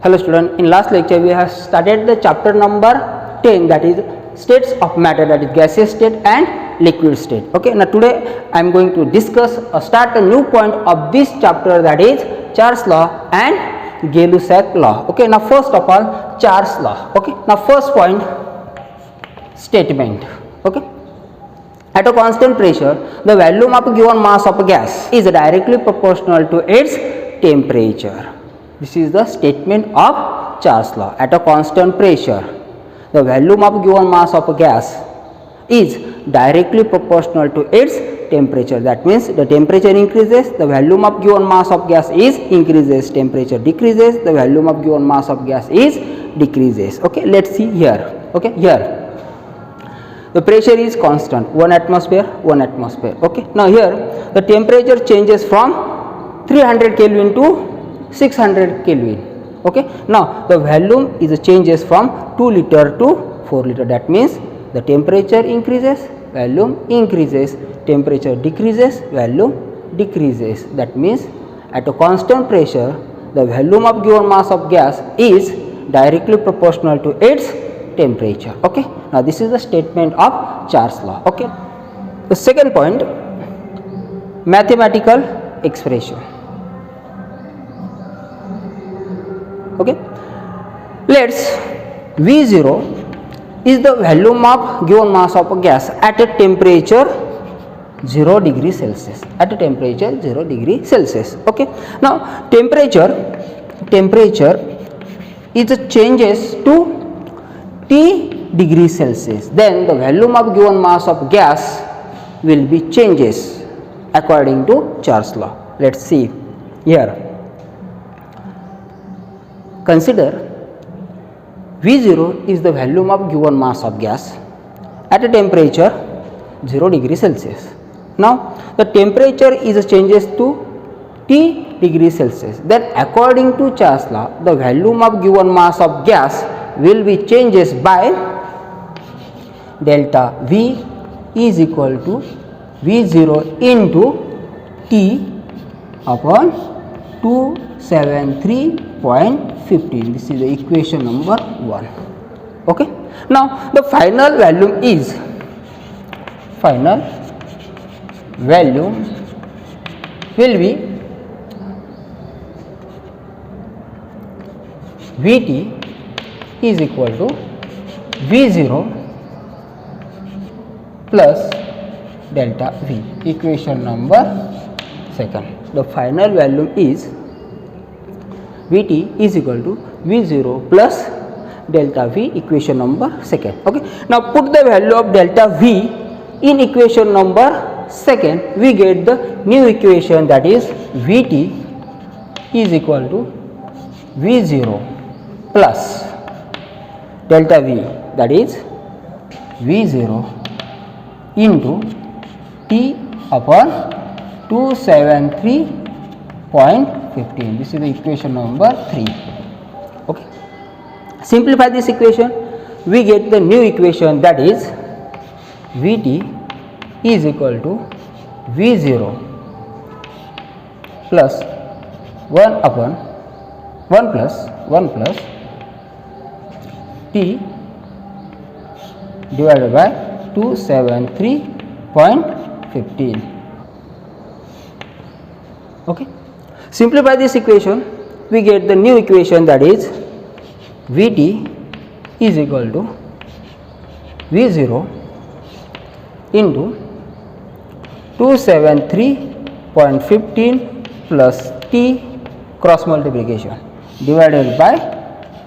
Hello student, in last lecture we have started the chapter number 10, that is states of matter, that is gaseous state and liquid state. Okay, now today I am going to discuss or start a new point of this chapter, that is Charles law and Gay-Lussac law. Okay, now first of all Charles law. Okay, now first point, statement. Okay, at a constant pressure the volume of a given mass of a gas is directly proportional to its temperature. This is the statement of Charles law. At a constant pressure the volume of given mass of a gas is directly proportional to its temperature. That means the temperature increases, the volume of given mass of gas is increases, temperature decreases, the volume of given mass of gas is decreases. Okay, let's see here. Okay, here the pressure is constant, 1 atmosphere. Okay, now here the temperature changes from 300 Kelvin to 600 Kelvin. Okay, now the volume is changes from 2 liter to 4 liter. That means the temperature increases, volume increases, temperature decreases, volume decreases. That means at a constant pressure the volume of given mass of gas is directly proportional to its temperature. Okay, now this is the statement of Charles law. Okay, the second point, mathematical expression. Okay, let's V0 is the volume of given mass of a gas at a temperature 0 degree Celsius. At a temperature 0 degree Celsius. Okay, now temperature is changes to T degree Celsius, then the volume of given mass of gas will be changes according to Charles law. Let's see here. Consider V0 is the volume of given mass of gas at a temperature 0 degree Celsius. Now the temperature is changes to T degree Celsius, then according to Charles law the volume of given mass of gas will be changes by delta V is equal to V0 into T upon 273.15. This is the equation number 1. Okay, now the final volume will be Vt is equal to V0 plus delta V, equation number 2. The final volume is Vt is equal to V0 plus delta V, equation number 2. Okay, now put the value of delta V in equation number 2, we get the new equation, that is Vt is equal to V0 plus delta V, that is V0 into T upon 273.15. This is the equation number 3. Okay, simplify this equation, we get the new equation, that is Vt is equal to V0 plus 1 plus T divided by 273.15. Okay, simplify this equation, we get the new equation, that is Vt is equal to V0 into 273.15 plus T cross multiplication divided by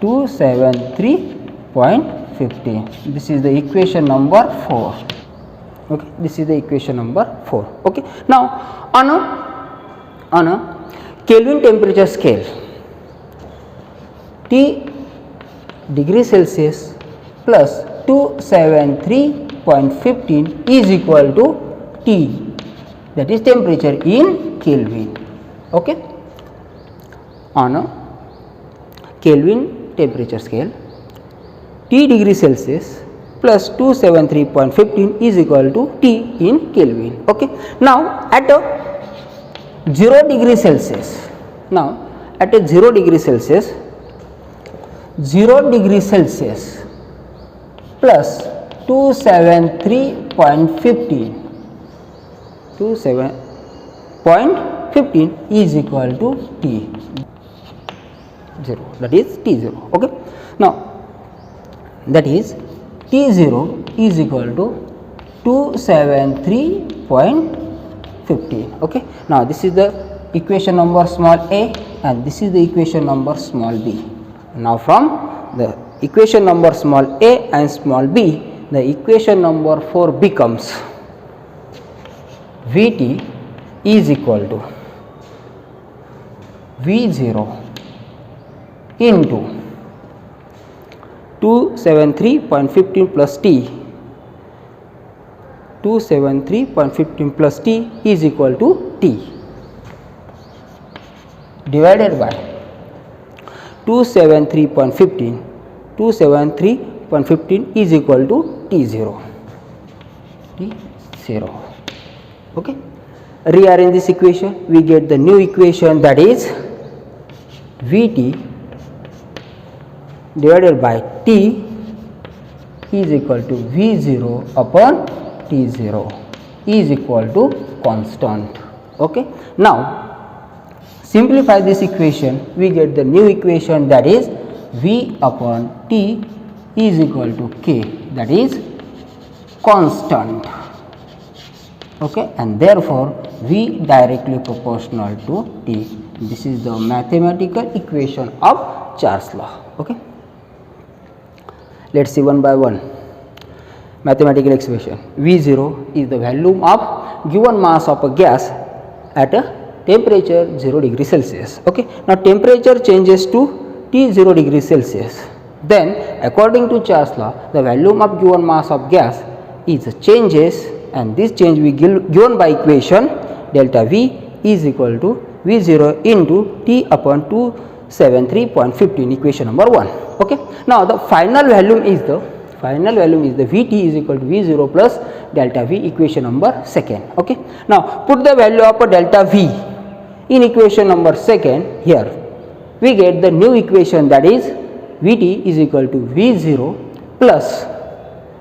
273.15. This is the equation number 4. Okay, this is the equation number 4. Okay, now on a Kelvin temperature scale, T degree Celsius plus 273.15 is equal to T, that is temperature in Kelvin. Okay, on a Kelvin temperature scale, T degree Celsius plus 273.15 is equal to T in Kelvin. Okay, now at a 0 degree Celsius, now at a 0 degree Celsius 0 degree Celsius plus 273.15 is equal to T0, that is T0. Okay. Now that is T0 is equal to 273.15. Okay. Now this is the equation number small a and this is the equation number small b. Now from the equation number small a and small b, the equation number 4 becomes Vt is equal to V0 into 273.15 plus T, 273.15 plus T is equal to T divided by 273.15, 273.15 is equal to T0, T0. Okay. Rearrange this equation, we get the new equation, that is Vt divided by T is equal to V0 upon T0 is equal to constant. Okay. Now simplify this equation, we get the new equation, that is V upon T is equal to K, that is constant. Okay. And therefore V directly proportional to T. This is the mathematical equation of Charles law. Okay. Let us see one by one. Mathematical expression. V0 is the volume of given mass of a gas at a temperature 0 degree Celsius. Okay. Now temperature changes to T0 degree Celsius. Then according to Charles law, the volume of given mass of gas is changes, and this change we given by equation delta V is equal to V0 into T upon 273.15, equation number 1. Okay. Now the final volume is the Vt is equal to V0 plus delta V, equation number 2. Okay. Now put the value of a delta V in equation number 2 here. We get the new equation, that is Vt is equal to V0 plus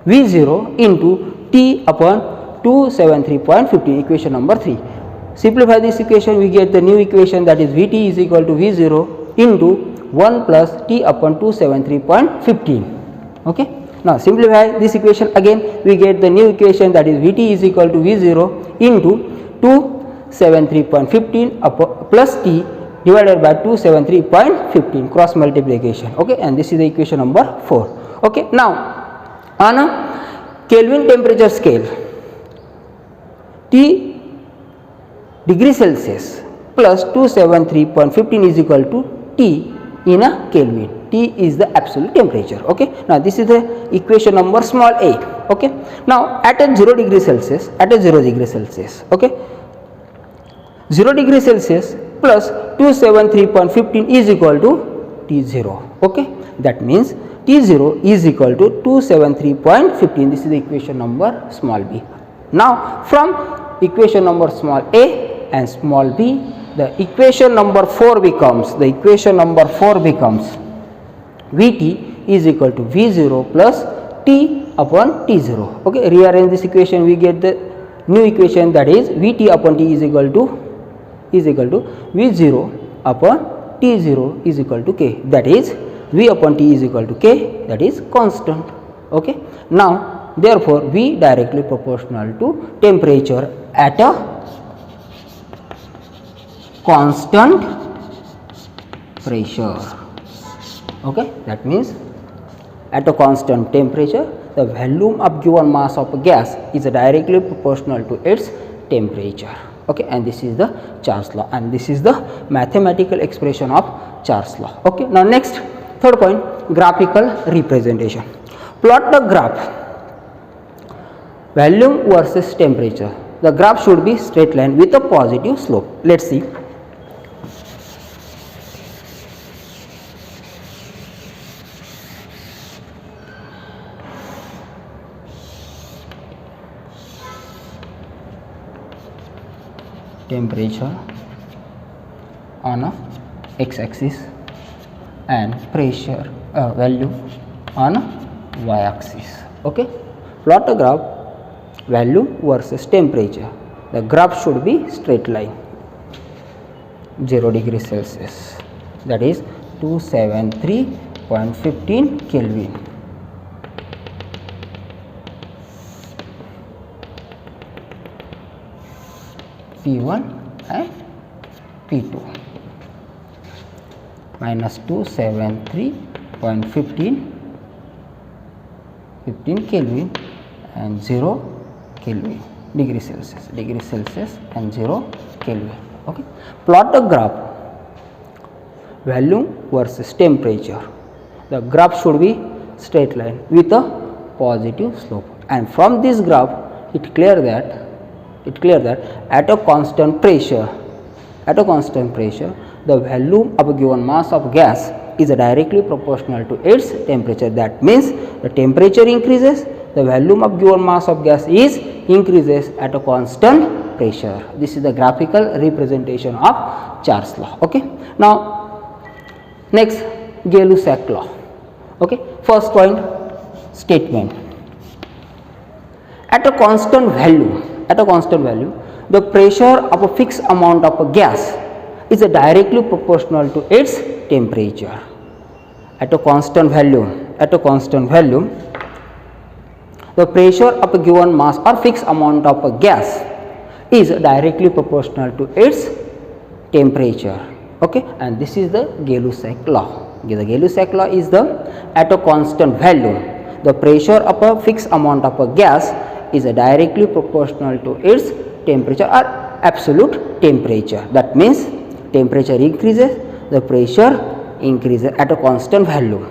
V0 into T upon 273.15, equation number 3. Simplify this equation, we get the new equation, that is Vt is equal to V0 into 1 plus T upon 273.15. Okay. Now simplify this equation again, we get the new equation, that is Vt is equal to V0 into 273.15 plus T divided by 273.15, cross multiplication. Okay. And this is the equation number 4. Okay. Now on a Kelvin temperature scale, T degree Celsius plus 273.15 is equal to T in a Kelvin. T is the absolute temperature. Okay. Now this is the equation number small a. Okay. Now at a 0 degree Celsius, okay, 0 degree Celsius plus 273.15 is equal to T0. Okay. That means T0 is equal to 273.15. This is the equation number small b. Now from equation number small a and small b, the equation number 4 becomes Vt is equal to V0 plus T upon T0. Okay. Rearrange this equation, we get the new equation, that is Vt upon T is equal to V0 upon T0 is equal to K, that is V upon T is equal to K, that is constant. Okay. Now therefore V directly proportional to temperature at a constant pressure. Okay. That means at a constant temperature, the volume of given mass of a gas is directly proportional to its temperature. Okay. And this is the Charles law, and this is the mathematical expression of Charles law. Okay. Now next, third point, graphical representation. Plot the graph volume versus temperature. The graph should be straight line with a positive slope. Let us see. Temperature on a x axis and pressure value on y axis. Okay, plot a graph value versus temperature. The graph should be straight line, 0 degree Celsius, that is 273.15 Kelvin. P1 and P2 minus 273.15 Kelvin and 0 Kelvin, degree Celsius and 0 Kelvin. Okay, plot the graph value versus temperature. The graph should be straight line with a positive slope, and from this graph it clear that at a constant pressure, the value of a given mass of gas is directly proportional to its temperature. That means the temperature increases, the volume of given mass of gas is increases at a constant pressure. This is the graphical representation of Charles law. Okay. Now next, Gay-Lussac law. Okay. First point, statement. At a constant value, the pressure of a fixed amount of a gas is directly proportional to its temperature. At a constant value, the pressure of a given mass or fixed amount of a gas is directly proportional to its temperature. Okay, and this is the Gay-Lussac law. The Gay-Lussac law is the at a constant value, the pressure of a fixed amount of a gas is directly proportional to its temperature or absolute temperature. That means temperature increases, the pressure increases at a constant value.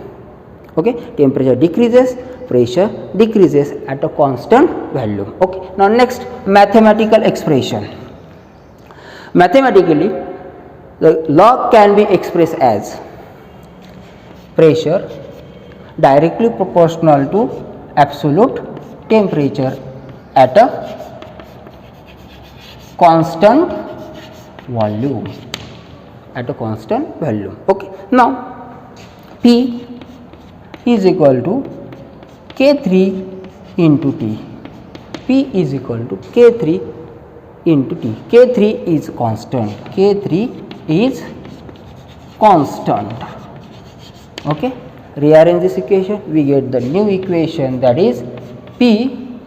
Okay, temperature decreases, pressure decreases at a constant value. Okay. Now next, mathematical expression. Mathematically, the law can be expressed as pressure directly proportional to absolute temperature at a constant volume. Okay. Now P is equal to K3 into T. P is equal to K3 into T. K3 is constant. Okay. Rearrange this equation, we get the new equation, that is P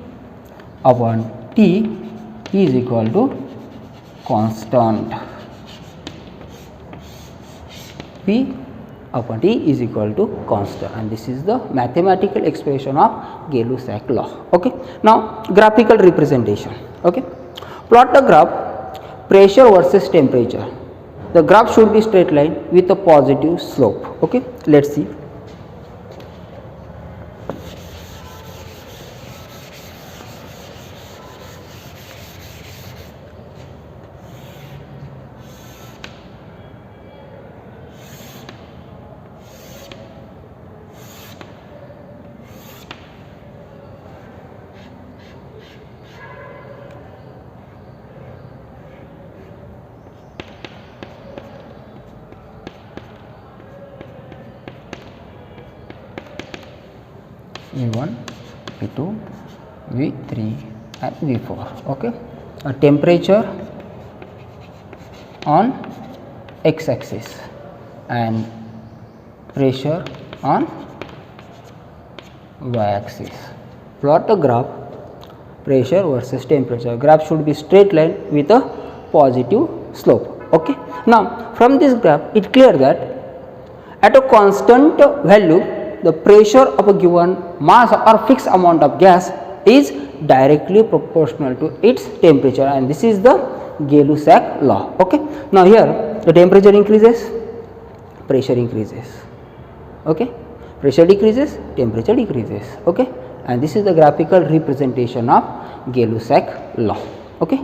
upon T is equal to constant. P upon T is equal to constant, and this is the mathematical expression of Gay-Lussac law. Okay. Now graphical representation. Okay. Plot the graph pressure versus temperature. The graph should be straight line with a positive slope. Okay. Let's see. V1, V2, V3 and V4. Okay. A temperature on x axis and pressure on y axis. Plot the graph pressure versus temperature. Graph should be straight line with a positive slope. Okay. Now from this graph it clear that at a constant value, the pressure of a given mass or fixed amount of gas is directly proportional to its temperature, and this is the Gay-Lussac law. Okay. Now here the temperature increases, pressure increases. Okay. Pressure decreases, temperature decreases. Okay. And this is the graphical representation of Gay-Lussac law. Okay.